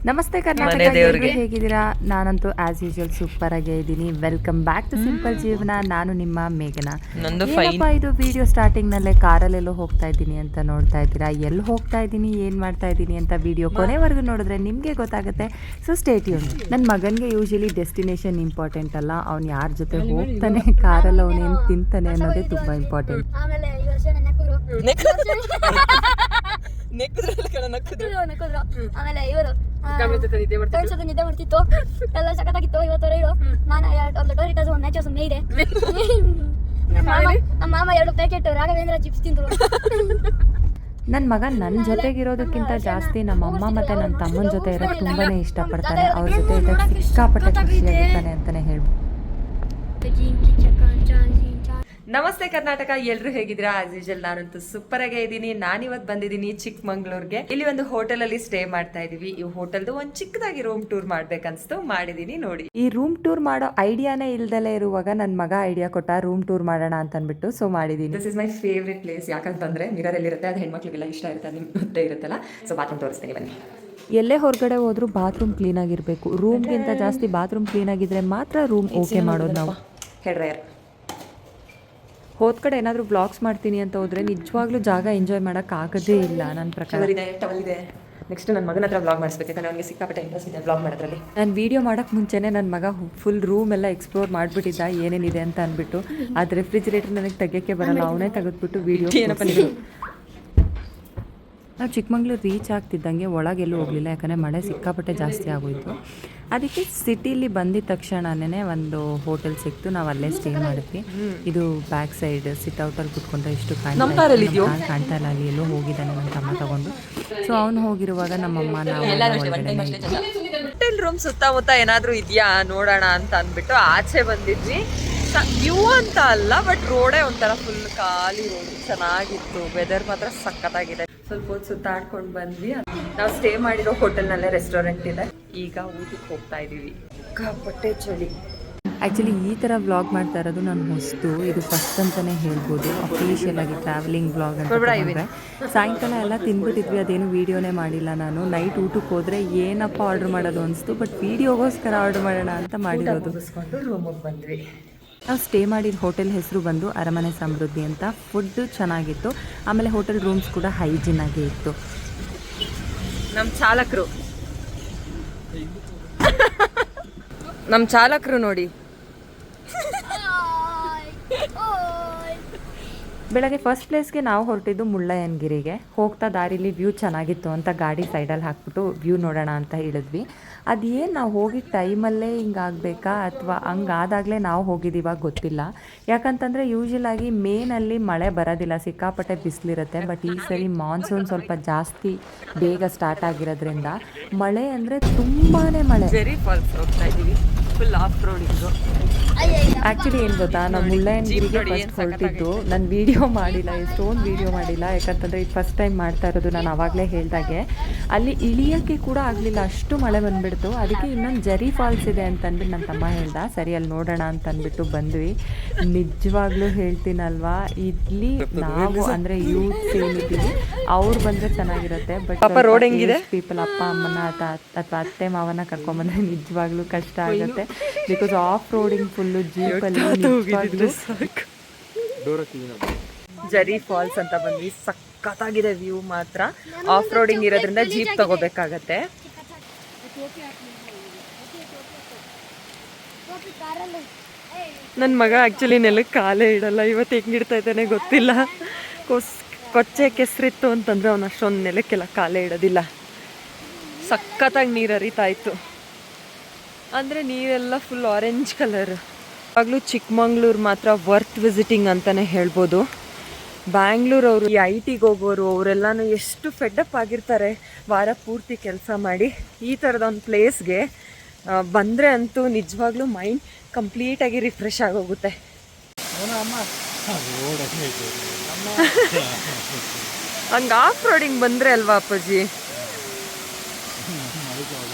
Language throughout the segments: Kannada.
ನಮಸ್ತೆ ಕರ್ನಾಟಕ, ಹೇಗಿದ್ದೀರಾ? ನಾನಂತೂ ಆಸ್ ಯೂಶುವಲ್ ಸೂಪರ್ ಆಗೇ ಇದ್ದೀನಿ. ವೆಲ್ಕಮ್ ಬ್ಯಾಕ್ ಟು ಸಿಂಪಲ್ ಜೀವನ. ನಾನು ನಿಮ್ಮ ಮೇಘನಾ. ಏನಪ್ಪ ಇದು ವಿಡಿಯೋ ಸ್ಟಾರ್ಟಿಂಗ್ ನಲ್ಲೇ ಕಾರಲ್ಲೆಲ್ಲೋ ಹೋಗ್ತಾ ಇದ್ದೀನಿ ಅಂತ ನೋಡ್ತಾ ಇದ್ದೀರಾ. ಎಲ್ಲಿ ಹೋಗ್ತಾ ಇದ್ದೀನಿ, ಏನು ಮಾಡ್ತಾ ಇದ್ದೀನಿ ಅಂತ ವಿಡಿಯೋ ಕೊನೆವರೆಗೂ ನೋಡಿದ್ರೆ ನಿಮಗೆ ಗೊತ್ತಾಗುತ್ತೆ. So stay tune. ನನ್ನ ಮಗನಿಗೆ ಯೂಶಲಿ ಡೆಸ್ಟಿನೇಷನ್ ಇಂಪಾರ್ಟೆಂಟ್ ಅಲ್ಲ, ಅವ್ನು ಯಾರ ಜೊತೆ ಹೋಗ್ತಾನೆ, ಕಾರಲ್ಲಿ ಅವನೇನು ತಿಂತಾನೆ ಅನ್ನೋದೇ ತುಂಬ ಇಂಪಾರ್ಟೆಂಟ್. ಆಮೇಲೆ ಇವರು ನಿದ್ದೆ ಮಾಡ್ತಿತ್ತು, ಎಲ್ಲ ಸಖತ್ತಾಗಿತ್ತು. ಇವತ್ತು ನಾನು ಒಂದು ಟೋರಿಟಾಸ್ ಒಂದು ನ್ಯಾಚರ್ಸ್ ಒಂದು ಇದೆ. ನಮ್ಮ ಮಾಮ 2 ಪ್ಯಾಕೆಟ್ ರಾಘವೇಂದ್ರ ಚಿಪ್ಸ್ ತಿಂದ್ರು. ನನ್ನ ಮಗ ನನ್ನ ಜೊತೆಗಿರೋದಕ್ಕಿಂತ ಜಾಸ್ತಿ ನಮ್ಮ ಅಮ್ಮ ಮತ್ತು ನನ್ನ ತಮ್ಮನ ಜೊತೆ ಇರೋದು ತುಂಬಾ ಇಷ್ಟಪಡ್ತಾನೆ. ಅವ್ರ ಜೊತೆ ಇದ್ದಾಗ ಸಿಕ್ಕಾಪಟ್ಟೆ ಖುಷಿಯಾಗಿರ್ತಾನೆ ಅಂತಲೇ ಹೇಳ್ಬೋದು. ನಮಸ್ತೆ ಕರ್ನಾಟಕ, ಎಲ್ಲರೂ ಹೇಗಿದ್ದೀರಾ? ಆಸ್ ಯೂಶುವಲ್ ನಾನಂತೂ ಸೂಪರ್ ಆಗೇ ಇದ್ದೀನಿ. ನಾನಿವತ್ತು ಬಂದಿದ್ದೀನಿ ಚಿಕ್ಕಮಂಗ್ಳೂರ್ಗೆ. ಇಲ್ಲಿ ಒಂದು ಹೋಟೆಲಲ್ಲಿ ಸ್ಟೇ ಮಾಡ್ತಾ ಇದೀವಿ. ಈ ಹೋಟೆಲ್ದು ಒಂದು ಚಿಕ್ಕದಾಗಿ ರೂಮ್ ಟೂರ್ ಮಾಡ್ಬೇಕನ್ಸ್ತು, ಮಾಡಿದೀನಿ. ನೋಡಿ, ಈ ರೂಮ್ ಟೂರ್ ಮಾಡೋ ಐಡಿಯಾನೇ ಇಲ್ದಲೇ ಇರುವಾಗ ನನ್ನ ಮಗ ಐಡಿಯಾ ಕೊಟ್ಟ ರೂಮ್ ಟೂರ್ ಮಾಡೋಣ ಅಂತ ಅಂದ್ಬಿಟ್ಟು ಸೊ ಮಾಡಿದೀನಿ. This is my favourite place. ಯಾಕಂತಂದ್ರೆ ಮಿರರ್ ಎಲ್ಲಿರುತ್ತೆ, ಅದು ಹೆಣ್ಮಕ್ಳಿಗೆಲ್ಲ ಇಷ್ಟ ಇರುತ್ತೆ, ಅದು ನಿಮ್ಗೆ ಗೊತ್ತೇ ಇರುತ್ತಲ್ಲ. ಸೊ ಬಾತ್ರೂಮ್ ತೋರಿಸ್ತೀನಿ ಬನ್ನಿ. ಎಲ್ಲೇ ಹೊರಗಡೆ ಹೋದ್ರೂ ಬಾತ್ರೂಮ್ ಕ್ಲೀನ್ ಆಗಿರಬೇಕು. ರೂಮ್ಗಿಂತ ಜಾಸ್ತಿ ಬಾತ್ರೂಮ್ ಕ್ಲೀನ್ ಆಗಿದ್ರೆ ಮಾತ್ರ ರೂಮ್ ಓಕೆ ಮಾಡೋದು ನಾವು. ಹೇಳ್ರೆ ಹೋದ ಕಡೆ ಏನಾದರೂ ಬ್ಲಾಗ್ಸ್ ಮಾಡ್ತೀನಿ ಅಂತ ಹೋದರೆ ನಿಜವಾಗ್ಲೂ ಜಾಗ ಎಂಜಾಯ್ ಮಾಡೋಕ್ಕಾಗೋದೇ ಇಲ್ಲ ನನ್ನ ಪ್ರಕಾರ. ಟವಲ್ ನೆಕ್ಸ್ಟ್ ನನ್ನ ಮಗನ ಹತ್ರ ಬ್ಲಾಗ್ ಮಾಡಿಸ್ಬೇಕು, ಯಾಕಂದರೆ ನನಗೆ ಸಿಕ್ಕಾಪಟ್ಟೆ ಇಂಟ್ರೆಸ್ಟ್ ಇದೆ ಬ್ಲಾಗ್ ಮಾಡೋದ್ರಲ್ಲಿ. ನಾನು ವೀಡಿಯೋ ಮಾಡೋಕ್ಕೆ ಮುಂಚೆನೇ ನನ್ನ ಮಗ ಫುಲ್ ರೂಮ್ ಎಲ್ಲ ಎಕ್ಸ್ಪ್ಲೋರ್ ಮಾಡಿಬಿಟ್ಟಿದ್ದ ಏನೇನಿದೆ ಅಂತ ಅಂದ್ಬಿಟ್ಟು. ಅದು ರೆಫ್ರಿಜಿರೇಟರ್ ನನಗೆ ತೆಗಿಯೋಕ್ಕೆ ಬರಲ್ಲ, ಅವನೇ ತೆಗೆದ್ಬಿಟ್ಟು ವೀಡಿಯೋ. ನಾವು ಚಿಕ್ಕಮಂಗ್ಳೂರು ರೀಚ್ ಆಗ್ತಿದ್ದಂಗೆ ಒಳಗೆಲ್ಲೂ ಹೋಗಲಿಲ್ಲ, ಯಾಕಂದರೆ ಮಳೆ ಸಿಕ್ಕಾಪಟ್ಟೆ ಜಾಸ್ತಿ ಆಗೋಯಿತು. ಅದಕ್ಕೆ ಸಿಟಿಲಿ ಬಂದಿದ್ದ ತಕ್ಷಣನೇ ಒಂದು ಹೋಟೆಲ್ ಸಿಕ್ತು, ನಾವು ಅಲ್ಲೇ ಸ್ಟೇ ಮಾಡಿದ್ವಿ. ಇದು ಬ್ಯಾಕ್ ಸೈಡ್ ಸಿಟ್ ಔಟಲ್ಲಿ ಕುತ್ಕೊಂಡ್ರೆ ಇಷ್ಟು ಕಾಣ್ತಾ ಇಲ್ಲ, ಅಲ್ಲಿ ಎಲ್ಲೋ ಹೋಗಿದ್ದಾನೆ ನನ್ನ ತಮ್ಮ ತಗೊಂಡು. ಸೊ ಅವನು ಹೋಗಿರುವಾಗ ನಮ್ಮಮ್ಮ ಹೋಟೆಲ್ ರೂಮ್ ಸುತ್ತಮುತ್ತ ಏನಾದರೂ ಇದೆಯಾ ನೋಡೋಣ ಅಂತ ಅಂದ್ಬಿಟ್ಟು ಆಚೆ ಬಂದಿದ್ವಿ. ವ್ಯೂ ಅಂತ ಅಲ್ಲ, ಬಟ್ ರೋಡೇ ಒಂಥರ ಫುಲ್ ಖಾಲಿ ರೋಡ್. ಚೆನ್ನಾಗಿತ್ತು, ವೆದರ್ ಮಾತ್ರ ಸಖತ್ತಾಗಿದೆ. ಸ್ವಲ್ಪ ಹೊತ್ತು ಸುತ್ತಾಡ್ಕೊಂಡು ಬಂದ್ವಿ. ನಾವು ಸ್ಟೇ ಮಾಡಿರೋ ಹೋಟೆಲ್ನಲ್ಲೇ ರೆಸ್ಟೋರೆಂಟ್ ಇದೆ. ಈಗ ಊಟಕ್ಕೆ ಹೋಗ್ತಾ ಇದ್ದೀವಿ. ಸಿಕ್ಕಾಪಟ್ಟೆ ಚಳಿ. ಆ್ಯಕ್ಚುಲಿ ಈ ಥರ ವ್ಲಾಗ್ ಮಾಡ್ತಾ ಇರೋದು ನಾನು ಹೊಸ್ತು, ಇದು ಫಸ್ಟ್ ಅಂತಲೇ ಹೇಳ್ಬೋದು. ಅಫಿಷಿಯಲ್ ಆಗಿ ಟ್ರಾವೆಲಿಂಗ್ ವ್ಲಾಗ್ ಅಂತ. ಸಾಯಂಕಾಲ ಎಲ್ಲ ತಿಂದ್ಬಿಟ್ಟಿದ್ವಿ, ಅದೇನು ವೀಡಿಯೋನೇ ಮಾಡಿಲ್ಲ ನಾನು. ನೈಟ್ ಊಟಕ್ಕೆ ಹೋದರೆ ಏನಪ್ಪ ಆರ್ಡ್ರ್ ಮಾಡೋದು ಅನಿಸ್ತು, ಬಟ್ ವೀಡಿಯೋಗೋಸ್ಕರ ಆರ್ಡ್ರ್ ಮಾಡೋಣ ಅಂತ ಮಾಡಿರೋದು. ರೂಮಿಗೆ ಬಂದ್ವಿ. ನಾವು ಸ್ಟೇ ಮಾಡಿದ ಹೋಟೆಲ್ ಹೆಸರು ಬಂದು ಅರಮನೆ ಸಮೃದ್ಧಿ ಅಂತ. ಫುಡ್ಡು ಚೆನ್ನಾಗಿತ್ತು, ಆಮೇಲೆ ಹೋಟೆಲ್ ರೂಮ್ಸ್ ಕೂಡ ಹೈಜಿನ್ ಆಗಿ ಇತ್ತು. ನಮ್ಮ ಚಾಲಕರು ನೋಡಿ, ಬೆಳಗ್ಗೆ ಫಸ್ಟ್ ಪ್ಲೇಸ್ಗೆ ನಾವು ಹೊರಟಿದ್ದು ಮುಳ್ಳಯ್ಯನಗಿರಿಗೆ. ಹೋಗ್ತಾ ದಾರಿಲಿ ವ್ಯೂ ಚೆನ್ನಾಗಿತ್ತು ಅಂತ ಗಾಡಿ ಸೈಡಲ್ಲಿ ಹಾಕ್ಬಿಟ್ಟು ವ್ಯೂ ನೋಡೋಣ ಅಂತ ಹೇಳಿದ್ವಿ. ಅದೇನು ನಾವು ಹೋಗಿದ್ದ ಟೈಮಲ್ಲೇ ಹಿಂಗಾಗಬೇಕಾ ಅಥವಾ ಹಂಗಾದಾಗಲೇ ನಾವು ಹೋಗಿದ್ದೀವಾಗ ಗೊತ್ತಿಲ್ಲ. ಯಾಕಂತಂದರೆ ಯೂಶ್ವಲಾಗಿ ಮೇನಲ್ಲಿ ಮಳೆ ಬರೋದಿಲ್ಲ, ಸಿಕ್ಕಾಪಟ್ಟೆ ಬಿಸಿಲಿರುತ್ತೆ. ಬಟ್ ಈ ಸರಿ ಮಾನ್ಸೂನ್ ಸ್ವಲ್ಪ ಜಾಸ್ತಿ ಬೇಗ ಸ್ಟಾರ್ಟ್ ಆಗಿರೋದ್ರಿಂದ ಮಳೆ ಅಂದರೆ ತುಂಬಾ ಮಳೆ. ವೆರಿ ಫಾಲ್ಸ್ ಹೋಗ್ತಾ ಇದ್ದೀವಿ, ಫುಲ್ ಆಫ್ ರೋಡಿಂಗು. ಆ್ಯಕ್ಚುಲಿ ಏನು ಗೊತ್ತಾ, ನಾವು ಮುಳ್ಳಯ್ಯನಗಿರಿಗೆ ಫಸ್ಟ್ ಹೊರಟಿದ್ದು. ನಾನು ವೀಡಿಯೋ ಮಾಡಿಲ್ಲ, ಎಷ್ಟೊಂದು ವೀಡಿಯೋ ಮಾಡಿಲ್ಲ, ಯಾಕಂತಂದರೆ ಇದು ಫಸ್ಟ್ ಟೈಮ್ ಮಾಡ್ತಾ ಇರೋದು. ನಾನು ಆವಾಗಲೇ ಹೇಳ್ದಾಗೆ ಅಲ್ಲಿ ಇಳಿಯೋಕ್ಕೆ ಕೂಡ ಆಗಲಿಲ್ಲ, ಅಷ್ಟು ಮಳೆ ಬಂದುಬಿಡ್ತು. ಅದಕ್ಕೆ ಇನ್ನೊಂದು ಜರಿ ಫಾಲ್ಸ್ ಇದೆ ಅಂತ ಅಂದ್ಬಿಟ್ಟು ನನ್ನ ತಮ್ಮ ಹೇಳ್ದ. ಸರಿ ಅಲ್ಲಿ ನೋಡೋಣ ಅಂತ ಅಂದ್ಬಿಟ್ಟು ಬಂದ್ವಿ. ನಿಜವಾಗ್ಲೂ ಹೇಳ್ತೀನಲ್ವಾ, ಇಲ್ಲಿ ನಾವು ಅಂದರೆ ಯೂತ್ ಏನಿದ್ದೀವಿ ಅವ್ರು ಬಂದರೆ ಚೆನ್ನಾಗಿರುತ್ತೆ. ಬಟ್ ರೋಡ್ ಹೆಂಗಿದೆ, ಪೀಪಲ್ ಅಪ್ಪ ಅಮ್ಮನ ಅಥವಾ ಅತ್ತೆ ಮಾವನ ಕರ್ಕೊಂಬಂದ್ರೆ ನಿಜವಾಗ್ಲೂ ಕಷ್ಟ ಆಗುತ್ತೆ. ಬಿಕಾಸ್ ಆಫ್ ರೋಡಿಂಗ್ ಫುಲ್ಲು ಜೀಪಲ್ಲಿ. ಜರಿ ಫಾಲ್ಸ್ ಅಂತ ಬಂದ್ವಿ. ಸಖತ್ತಾಗಿದೆ ವ್ಯೂ ಮಾತ್ರ. ಆಫ್ ರೋಡಿಂಗ್ ಇರೋದ್ರಿಂದ ಜೀಪ್ ತಗೋಬೇಕಾಗತ್ತೆ. ನನ್ನ ಮಗ ಆ್ಯಕ್ಚುಲಿ ನೆಲಕ್ಕೆ ಕಾಲೇ ಇಡಲ್ಲ. ಇವತ್ತು ಹೆಂಗಿಡ್ತಾ ಇದ್ದಾನೆ ಗೊತ್ತಿಲ್ಲ. ಕೊಚ್ಚೆ ಕೆಸರಿತ್ತು ಅಂತಂದರೆ ಅವನು ಅಷ್ಟೊಂದು ನೆಲಕ್ಕೆಲ್ಲ ಕಾಲೇ ಇಡೋದಿಲ್ಲ. ಸಖತ್ತಾಗಿ ನೀರು ಹರಿತಾ ಇತ್ತು, ಅಂದರೆ ನೀರೆಲ್ಲ ಫುಲ್ ಆರೆಂಜ್ ಕಲರ್. ಆವಾಗಲೂ ಚಿಕ್ಕಮಂಗ್ಳೂರು ಮಾತ್ರ ವರ್ತ್ ವಿಸಿಟಿಂಗ್ ಅಂತಲೇ ಹೇಳ್ಬೋದು. ಬ್ಯಾಂಗ್ಳೂರವರು, ಈ IT ಹೋಗೋರು ಅವರೆಲ್ಲನೂ ಎಷ್ಟು ಫೆಡ್ಅಪ್ ಆಗಿರ್ತಾರೆ ವಾರ ಪೂರ್ತಿ ಕೆಲಸ ಮಾಡಿ. ಈ ಥರದೊಂದು ಪ್ಲೇಸ್ಗೆ ಬಂದರೆ ಅಂತೂ ನಿಜವಾಗ್ಲೂ ಮೈಂಡ್ ಕಂಪ್ಲೀಟಾಗಿ ರಿಫ್ರೆಶ್ ಆಗೋಗುತ್ತೆ. ಹಂಗೆ ಆಫ್ ರೋಡಿಂಗ್ ಬಂದರೆ ಅಲ್ವಾ ಅಪ್ಪಾಜಿ.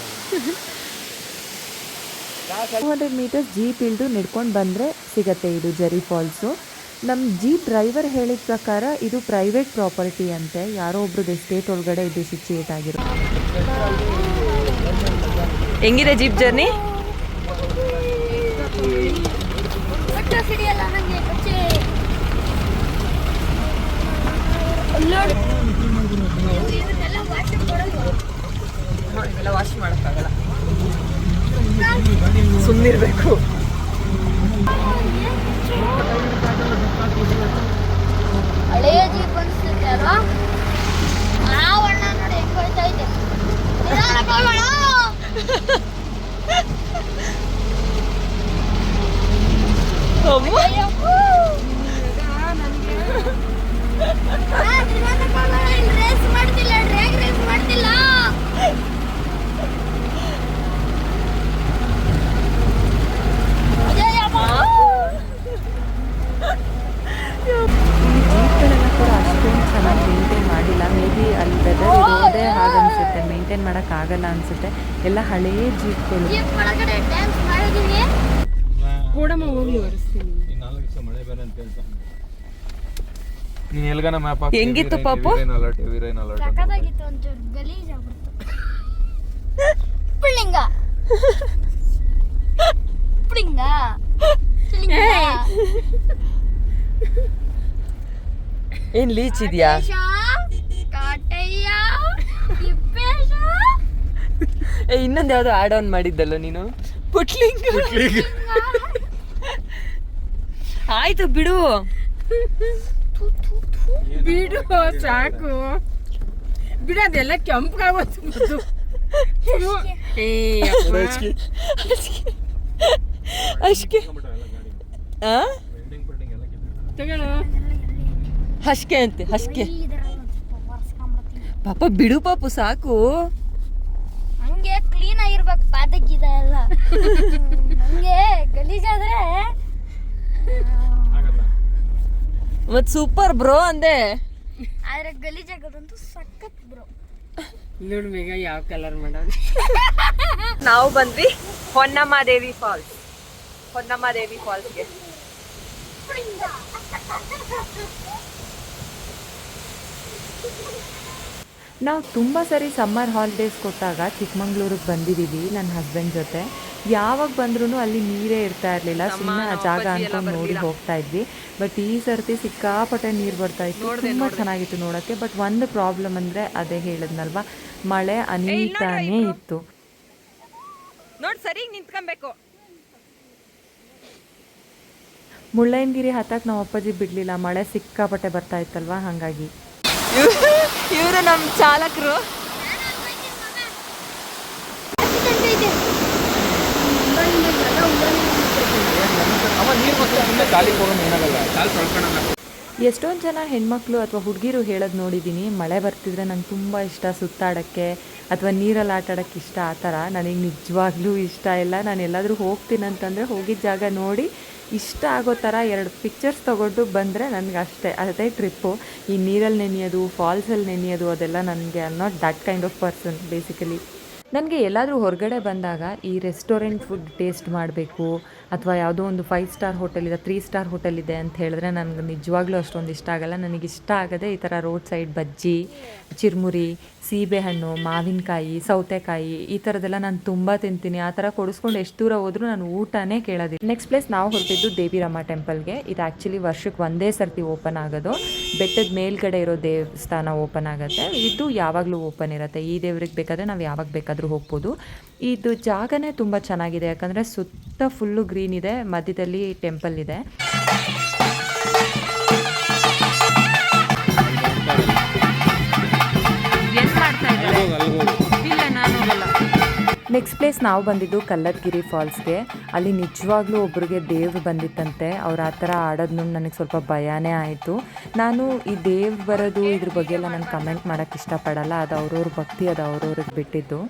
200 ಮೀಟರ್ಸ್ ಜೀಪ್ ಇಳಿದು ನಡ್ಕೊಂಡು ಬಂದರೆ ಸಿಗತ್ತೆ ಇದು ಜರಿ ಫಾಲ್ಸು. ನಮ್ಮ ಜೀಪ್ ಡ್ರೈವರ್ ಹೇಳಿದ ಪ್ರಕಾರ ಇದು ಪ್ರೈವೇಟ್ ಪ್ರಾಪರ್ಟಿ ಅಂತೆ, ಯಾರೋ ಒಬ್ರದ್ದು ಎಸ್ಟೇಟ್ ಒಳಗಡೆ ಇದು ಸಿಚುಯೇಟ್ ಆಗಿರೋ. ಹೆಂಗಿದೆ ಜೀಪ್ ಜರ್ನಿ? ಸಿಡಿಯಲ್ಲ ನನಗೆ ಕೊಚ್ಚೆ ಇದನ್ನೆಲ್ಲ ವಾಶ್ ಮಾಡೋದು ಇವೆಲ್ಲ ವಾಶ್ ಮಾಡೋಕ್ಕಾಗಲ್ಲ, ಸುಮ್ಮನಿರ್ಬೇಕು. ಹಳೆಯ ಜೀಪ್ ಅನಿಸುತ್ತೆ ಅಲ್ವಾ? ಆ ಬಣ್ಣ ನೋಡಿ ಹೆಂಗ್ ಕೊಡ್ತಾ ಇದೆ. ನಿಧಾನಕ್ಕೆ ಹೋಗೋಣ. ಅಯ್ಯಪ್ಪೋ. ನಿಧಾನಕ್ಕೆ ಹೋಗೋಣ. ಇಲ್ಲಿ ರೇಸ್ ಮಾಡ್ತಿಲ್ಲ, ಡ್ರ್ಯಾಗ್ ರೇಸ್ ಮಾಡ್ತಿಲ್ಲ. ಅಯ್ಯಯ್ಯಪ್ಪ. ಜೀಪ್ಗಳೆಲ್ಲ ಕೂಡ ಅಷ್ಟೊಂದು ಚೆನ್ನಾಗಿ ಮೇಂಟೈನ್ ಮಾಡಿಲ್ಲ. ಮೇ ಬಿ ಅಲ್ಲಿ ವೆದರ್ ಇರೋದೇ ಹಾಗನ್ಸುತ್ತೆ, ಮೇಂಟೈನ್ ಮಾಡೋಕ್ಕಾಗಲ್ಲ ಅನಿಸುತ್ತೆ. ಎಲ್ಲ ಹಳೆಯ ಜೀಪ್ಗಳು. ಜೀಪ್ ಒಳಗಡೆ ಡ್ಯಾನ್ಸ್ ಮಾಡಿದೀನಿ. ಕೂಡಮ್ಮ ಹೋಗ್ಲಿ ಒರೆಸ್ತೀನಿ. ನೀನ್ ಎಲ್ಗನ ಮ್ಯಾಪ್ ಹೆಂಗಿತ್ತು ಪಾಪು? ಸಕ್ಕತ್ತಾಗಿತ್ತು, ಒಂಚೂರು ಗಲೀಜ್ ಆಗ್ಬಿಡ್ತು. ಪುಳ್ಳಿಂಗ ಪುಳ್ಳಿಂಗ ಪುಳ್ಳಿಂಗ. ಏನ್ ಲೀಚ್ ಇದೆಯಾ? ದೇಶ, ಕಾಟಯ್ಯ, ತಿಪ್ಪೇಶ. ಇನ್ನೊಂದು ಯಾವ್ದೋ ಆಡ್ ಆನ್ ಮಾಡಿದ್ದಲ್ಲ ನೀನು, ಪುಟ್ಲಿಂಗ್. ಆಯ್ತು ಬಿಡು ಬಿಡು ಸಾಕು ಬಿಡು, ಅದೆಲ್ಲ ಕೆಂಪಗಾಗೋದು. ಅಷ್ಕೆ ತಗೊಳ್ಳೋ. ಹಸ್ಕೆ ಅಂತೆ, ಹಸ್ಕೆ. ಪಾಪ ಬಿಡು ಪಾಪು, ಸಾಕು. ಹಂಗೆ ಕ್ಲೀನ್ ಆಗಿರ್ಬೇಕು ಪಾದಕ್ಕಿದೆ ಎಲ್ಲ. ಹಂಗೆ ಗಲೀಜಾದ್ರೆ ಮತ್ ಸೂಪರ್ ಬ್ರೋ ಅಂದೆ. ಆದ್ರೆ ಗಲೀಜಾಗೋದಂತೂ ಸಖತ್ ಬ್ರೋ. ನೋಡು ಮೇಘ ಯಾವ ಕಲರ್ ಮಾಡೋದು. ನಾವು ಬಂದ್ವಿ ಹೊನ್ನಮ್ಮ ಫಾಲ್ಸ್, ಹೊನ್ನಮ್ಮ ದೇವಿ ಫಾಲ್ಸ್ಗೆ. ನಾವು ತುಂಬ ಸರಿ ಸಮ್ಮರ್ ಹಾಲಿಡೇಸ್ ಕೊಟ್ಟಾಗ ಚಿಕ್ಕಮಂಗ್ಳೂರಿಗೆ ಬಂದಿದ್ದೀವಿ ನನ್ನ ಹಸ್ಬೆಂಡ್ ಜೊತೆ. ಯಾವಾಗ ಬಂದ್ರೂ ಅಲ್ಲಿ ನೀರೇ ಇರ್ತಾ ಇರಲಿಲ್ಲ, ಸುಮ್ಮನೆ ಆ ಜಾಗ ಅನ್ಕೊಂಡು ನೋಡಿ ಹೋಗ್ತಾ ಇದ್ವಿ. ಬಟ್ ಈ ಸರ್ತಿ ಸಿಕ್ಕಾಪಟ್ಟೆ ನೀರು ಬರ್ತಾ ಇತ್ತು, ತುಂಬ ಚೆನ್ನಾಗಿತ್ತು ನೋಡೋಕ್ಕೆ. ಬಟ್ ಒಂದು ಪ್ರಾಬ್ಲಮ್ ಅಂದರೆ ಅದೇ ಹೇಳಿದ್ನಲ್ವಾ, ಮಳೆ ಅನಿತಾನೇ ಇತ್ತು. ನೋಡಿ ಸರಿ ನಿಂತ್ಕೊಬೇಕು. ಮುಳ್ಳಯ್ಯನಗಿರಿ ಹತ್ತಕ್ಕೆ ನಾವು ಅಪ್ಪಾಜಿ ಬಿಡಲಿಲ್ಲ, ಮಳೆ ಸಿಕ್ಕಾಪಟ್ಟೆ ಬರ್ತಾ ಇತ್ತಲ್ವಾ, ಹಾಗಾಗಿ. ಇವರು ನಮ್ಮ ಚಾಲಕರು. ಎಷ್ಟೊಂದು ಜನ ಹೆಣ್ಮಕ್ಳು ಅಥವಾ ಹುಡುಗಿರು ಹೇಳೋದು ನೋಡಿದ್ದೀನಿ, ಮಳೆ ಬರ್ತಿದ್ರೆ ನಂಗೆ ತುಂಬ ಇಷ್ಟ ಸುತ್ತಾಡೋಕ್ಕೆ ಅಥವಾ ನೀರಲ್ಲಿ ಆಟಾಡೋಕ್ಕೆ ಇಷ್ಟ. ಆ ಥರ ನನಗೆ ನಿಜವಾಗ್ಲೂ ಇಷ್ಟ ಇಲ್ಲ. ನಾನು ಎಲ್ಲಾದರೂ ಹೋಗ್ತೀನಿ ಅಂತಂದರೆ ಹೋಗಿದ್ದ ಜಾಗ ನೋಡಿ ಇಷ್ಟ ಆಗೋ ಥರ 2 ಪಿಕ್ಚರ್ಸ್ ತೊಗೊಂಡು ಬಂದರೆ ನನಗೆ ಅಷ್ಟೇ, ಅದೇ ಟ್ರಿಪ್ಪು. ಈ ನೀರಲ್ಲಿ ನೆನೆಯೋದು, ಫಾಲ್ಸಲ್ಲಿ ನೆನೆಯೋದು ಅದೆಲ್ಲ ನನಗೆ I am not that kind of person basically. ನನಗೆ ಎಲ್ಲಾದರೂ ಹೊರಗಡೆ ಬಂದಾಗ ಈ ರೆಸ್ಟೋರೆಂಟ್ ಫುಡ್ ಟೇಸ್ಟ್ ಮಾಡಬೇಕು ಅಥವಾ ಯಾವುದೋ ಒಂದು 5 ಸ್ಟಾರ್ ಹೋಟೆಲ್ ಇದೆ, 3 ಸ್ಟಾರ್ ಹೋಟೆಲ್ ಇದೆ ಅಂತ ಹೇಳಿದ್ರೆ ನನಗೆ ನಿಜವಾಗ್ಲೂ ಅಷ್ಟೊಂದು ಇಷ್ಟ ಆಗಲ್ಲ. ನನಗೆ ಇಷ್ಟ ಆಗೋದೇ ಈ ಥರ ರೋಡ್ ಸೈಡ್ ಬಜ್ಜಿ, ಚಿರ್ಮುರಿ, ಸೀಬೆಹಣ್ಣು, ಮಾವಿನಕಾಯಿ, ಸೌತೆಕಾಯಿ, ಈ ಥರದ್ದೆಲ್ಲ ನಾನು ತುಂಬ ತಿಂತೀನಿ. ಆ ಥರ ಕೊಡಿಸ್ಕೊಂಡು ಎಷ್ಟು ದೂರ ಹೋದರೂ ನಾನು ಊಟನೇ ಕೇಳೋದಿಲ್ಲ. ನೆಕ್ಸ್ಟ್ ಪ್ಲೇಸ್ ನಾವು ಹೊರಟಿದ್ದು ದೇವಿರಮ್ಮ ಟೆಂಪಲ್ಗೆ. ಇದು ಆ್ಯಕ್ಚುಲಿ ವರ್ಷಕ್ಕೆ ಒಂದೇ ಸರ್ತಿ ಓಪನ್ ಆಗೋದು. ಬೆಟ್ಟದ ಮೇಲ್ಗಡೆ ಇರೋ ದೇವಸ್ಥಾನ ಓಪನ್ ಆಗುತ್ತೆ. ಇದು ಯಾವಾಗಲೂ ಓಪನ್ ಇರುತ್ತೆ. ಈ ದೇವ್ರಿಗೆ ಬೇಕಾದರೆ ನಾವು ಯಾವಾಗ ಬೇಕಾದರೂ ಹೋಗ್ಬೋದು. ಇದು ಜಾಗನೇ ತುಂಬ ಚೆನ್ನಾಗಿದೆ, ಯಾಕಂದರೆ ಸುತ್ತ ಫುಲ್ಲು ಗ್ರೀನ್ ಇದೆ, ಮಧ್ಯದಲ್ಲಿ ಟೆಂಪಲ್ ಇದೆ. ನೆಕ್ಸ್ಟ್ ಪ್ಲೇಸ್ ನಾವು ಬಂದಿದ್ದು ಕಲ್ಲತ್ಗಿರಿ ಫಾಲ್ಸ್ಗೆ. ಅಲ್ಲಿ ನಿಜವಾಗ್ಲೂ ಒಬ್ರಿಗೆ ದೇವ್ರು ಬಂದಿತ್ತಂತೆ. ಅವ್ರು ಆ ಥರ ಆಡೋದು ನನಗೆ ಸ್ವಲ್ಪ ಭಯನೇ ಆಯಿತು. ನಾನು ಈ ದೇವ್ರು ಬರೋದು ಇದ್ರ ಬಗ್ಗೆ ಎಲ್ಲ ನಾನು ಕಮೆಂಟ್ ಮಾಡೋಕ್ಕೆ ಇಷ್ಟಪಡಲ್ಲ, ಅದು ಅವ್ರವ್ರ ಭಕ್ತಿ, ಅದು ಅವ್ರವ್ರಿಗೆ ಬಿಟ್ಟಿದ್ದು.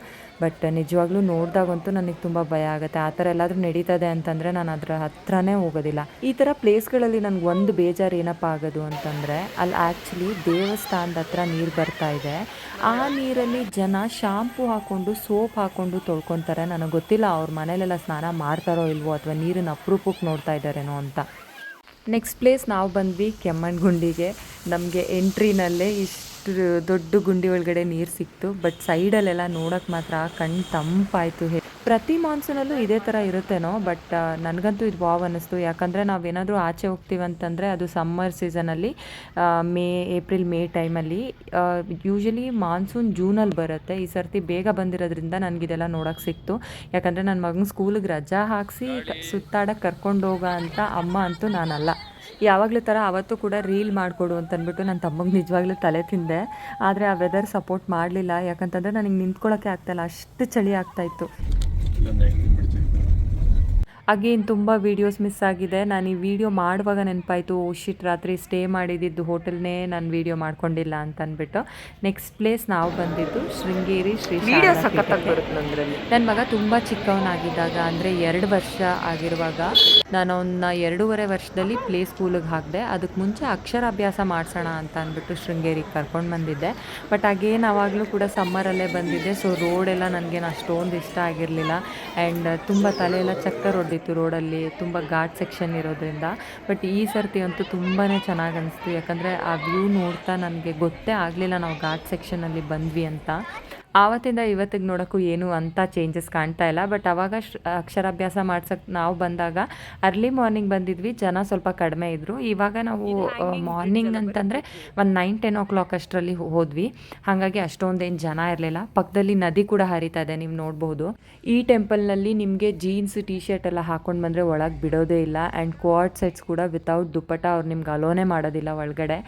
ಬಟ್ ನಿಜವಾಗ್ಲೂ ನೋಡಿದಾಗಂತೂ ನನಗೆ ತುಂಬ ಭಯ ಆಗುತ್ತೆ. ಆ ಥರ ಎಲ್ಲಾದರೂ ನಡೀತದೆ ಅಂತಂದರೆ ನಾನು ಅದರ ಹತ್ರನೇ ಹೋಗೋದಿಲ್ಲ. ಈ ಥರ ಪ್ಲೇಸ್ಗಳಲ್ಲಿ ನನಗೆ ಒಂದು ಬೇಜಾರು ಏನಪ್ಪ ಆಗೋದು ಅಂತಂದರೆ, ಅಲ್ಲಿ ಆ್ಯಕ್ಚುಲಿ ದೇವಸ್ಥಾನದ ಹತ್ರ ನೀರು ಬರ್ತಾ ಇದೆ. ಆ ನೀರಲ್ಲಿ ಜನ ಶಾಂಪು ಹಾಕ್ಕೊಂಡು ಸೋಪ್ ಹಾಕ್ಕೊಂಡು ತೊಳ್ಕೊತಾರೆ. ನನಗೆ ಗೊತ್ತಿಲ್ಲ ಅವ್ರ ಮನೇಲೆಲ್ಲ ಸ್ನಾನ ಮಾಡ್ತಾರೋ ಇಲ್ವೋ ಅಥವಾ ನೀರನ್ನು ಅಪರೂಪಕ್ಕೆ ನೋಡ್ತಾ ಇದ್ದಾರೇನೋ ಅಂತ. ನೆಕ್ಸ್ಟ್ ಪ್ಲೇಸ್ ನಾವು ಬಂದ್ವಿ ಕೆಮ್ಮಣ್ಣಗುಂಡಿಗೆ. ನಮಗೆ ಎಂಟ್ರಿನಲ್ಲೇ ಇಷ್ಟು ದೊಡ್ಡ ಗುಂಡಿ ಒಳಗಡೆ ನೀರು ಸಿಕ್ತು. ಬಟ್ ಸೈಡಲ್ಲೆಲ್ಲ ನೋಡೋಕ್ಕೆ ಮಾತ್ರ ಕಣ್ಣು ತಂಪಾಯಿತು. ಪ್ರತಿ ಮಾನ್ಸೂನಲ್ಲೂ ಇದೇ ಥರ ಇರುತ್ತೇನೋ, ಬಟ್ ನನಗಂತೂ ಇದು ವಾವ್ ಅನ್ನಿಸ್ತು. ಯಾಕಂದರೆ ನಾವೇನಾದರೂ ಆಚೆ ಹೋಗ್ತೀವಂತಂದರೆ ಅದು ಸಮ್ಮರ್ ಸೀಸನಲ್ಲಿ ಏಪ್ರಿಲ್ ಮೇ ಟೈಮಲ್ಲಿ. ಯೂಶ್ವಲಿ ಮಾನ್ಸೂನ್ ಜೂನಲ್ಲಿ ಬರುತ್ತೆ. ಈ ಸರ್ತಿ ಬೇಗ ಬಂದಿರೋದ್ರಿಂದ ನನಗಿದೆಲ್ಲ ನೋಡೋಕ್ಕೆ ಸಿಕ್ತು. ಯಾಕಂದರೆ ನನ್ನ ಮಗನ ಸ್ಕೂಲಿಗೆ ರಜಾ ಹಾಕಿಸಿ ಸುತ್ತಾಡಕ್ಕೆ ಕರ್ಕೊಂಡು ಹೋಗೋ ಅಂತ ಅಮ್ಮ ಅಂತೂ ನಾನಲ್ಲ. ಯಾವಾಗಲೂ ಥರ ಅವತ್ತು ಕೂಡ ರೀಲ್ ಮಾಡಿಕೊಡು ಅಂತಂದ್ಬಿಟ್ಟು ನನ್ನ ತಮ್ಮಗೆ ನಿಜವಾಗ್ಲೂ ತಲೆ ತಿಂದೆ. ಆದರೆ ಆ ವೆದರ್ ಸಪೋರ್ಟ್ ಮಾಡಲಿಲ್ಲ. ಯಾಕಂತಂದರೆ ನನಗೆ ನಿಂತ್ಕೊಳ್ಳೋಕ್ಕೆ ಆಗ್ತಾಯಿಲ್ಲ, ಅಷ್ಟು ಚಳಿ ಆಗ್ತಾಯಿತ್ತು. ಅಗೇನ್ ತುಂಬ ವೀಡಿಯೋಸ್ ಮಿಸ್ ಆಗಿದೆ. ನಾನು ಈ ವಿಡಿಯೋ ಮಾಡುವಾಗ ನೆನಪಾಯಿತು, ಶಿಟ್ ರಾತ್ರಿ ಸ್ಟೇ ಮಾಡಿದ್ದು ಹೋಟೆಲ್ನೇ ನಾನು ವೀಡಿಯೋ ಮಾಡ್ಕೊಂಡಿಲ್ಲ ಅಂತ ಅಂದ್ಬಿಟ್ಟು. ನೆಕ್ಸ್ಟ್ ಪ್ಲೇಸ್ ನಾವು ಬಂದಿದ್ದು ಶೃಂಗೇರಿ ಶ್ರೀ ನನ್ನ ಮಗ ತುಂಬ ಚಿಕ್ಕವನಾಗಿದ್ದಾಗ, ಅಂದರೆ 2 ವರ್ಷ ಆಗಿರುವಾಗ ನಾನು ಅವನ್ನ 2.5 ವರ್ಷದಲ್ಲಿ ಪ್ಲೇ ಸ್ಕೂಲಿಗೆ ಹಾಕಿದೆ. ಅದಕ್ಕೆ ಮುಂಚೆ ಅಕ್ಷರಾಭ್ಯಾಸ ಮಾಡಿಸೋಣ ಅಂತ ಅಂದ್ಬಿಟ್ಟು ಶೃಂಗೇರಿಗೆ ಕರ್ಕೊಂಡು ಬಂದಿದ್ದೆ. ಬಟ್ ಅಗೇನ್ ಆವಾಗಲೂ ಕೂಡ ಸಮ್ಮರಲ್ಲೇ ಬಂದಿದ್ದೆ. ಸೊ ರೋಡೆಲ್ಲ ನನಗೇನು ಅಷ್ಟೊಂದು ಇಷ್ಟ ಆಗಿರಲಿಲ್ಲ. ಆ್ಯಂಡ್ ತುಂಬ ತಲೆಯೆಲ್ಲ ಚಕ್ಕರ್ ಹೊಡೆದಿತ್ತು ರೋಡಲ್ಲಿ, ತುಂಬ ಘಾಟ್ ಸೆಕ್ಷನ್ ಇರೋದ್ರಿಂದ. ಬಟ್ ಈ ಸರ್ತಿ ಅಂತೂ ತುಂಬಾ ಚೆನ್ನಾಗಿ ಅನಿಸ್ತು. ಯಾಕಂದರೆ ಆ ವ್ಯೂ ನೋಡ್ತಾ ನನಗೆ ಗೊತ್ತೇ ಆಗಲಿಲ್ಲ ನಾವು ಘಾಟ್ ಸೆಕ್ಷನಲ್ಲಿ ಬಂದ್ವಿ ಅಂತ. ಆವತ್ತಿಂದ ಇವತ್ತಿಗೆ ನೋಡೋಕ್ಕೂ ಏನೂ ಅಂಥ ಚೇಂಜಸ್ ಕಾಣ್ತಾ ಇಲ್ಲ. ಬಟ್ ಆವಾಗ ಅಕ್ಷರಾಭ್ಯಾಸ ಮಾಡ್ಸೋಕ್ಕೆ ನಾವು ಬಂದಾಗ ಅರ್ಲಿ ಮಾರ್ನಿಂಗ್ ಬಂದಿದ್ವಿ, ಜನ ಸ್ವಲ್ಪ ಕಡಿಮೆ ಇದ್ದರು. ಇವಾಗ ನಾವು ಮಾರ್ನಿಂಗ್ ಅಂತಂದರೆ ಒಂದು 9-10 ಓ ಕ್ಲಾಕ್ ಅಷ್ಟರಲ್ಲಿ ಹೋದ್ವಿ. ಹಾಗಾಗಿ ಅಷ್ಟೊಂದೇನು ಜನ ಇರಲಿಲ್ಲ. ಪಕ್ಕದಲ್ಲಿ ನದಿ ಕೂಡ ಹರಿತಾ ಇದೆ, ನೀವು ನೋಡ್ಬೋದು. ಈ ಟೆಂಪಲ್ನಲ್ಲಿ ನಿಮಗೆ ಜೀನ್ಸ್ ಟೀ ಶರ್ಟ್ ಎಲ್ಲ ಹಾಕ್ಕೊಂಡು ಬಂದರೆ ಒಳಗೆ ಬಿಡೋದೇ ಇಲ್ಲ. ಆ್ಯಂಡ್ ಕೋಆರ್ಡ್ ಸೆಟ್ಸ್ ಕೂಡ ವಿತೌಟ್ ದುಪ್ಪಟ ಅವ್ರು ನಿಮ್ಗೆ ಅಲೋನೇ ಮಾಡೋದಿಲ್ಲ ಒಳಗಡೆ.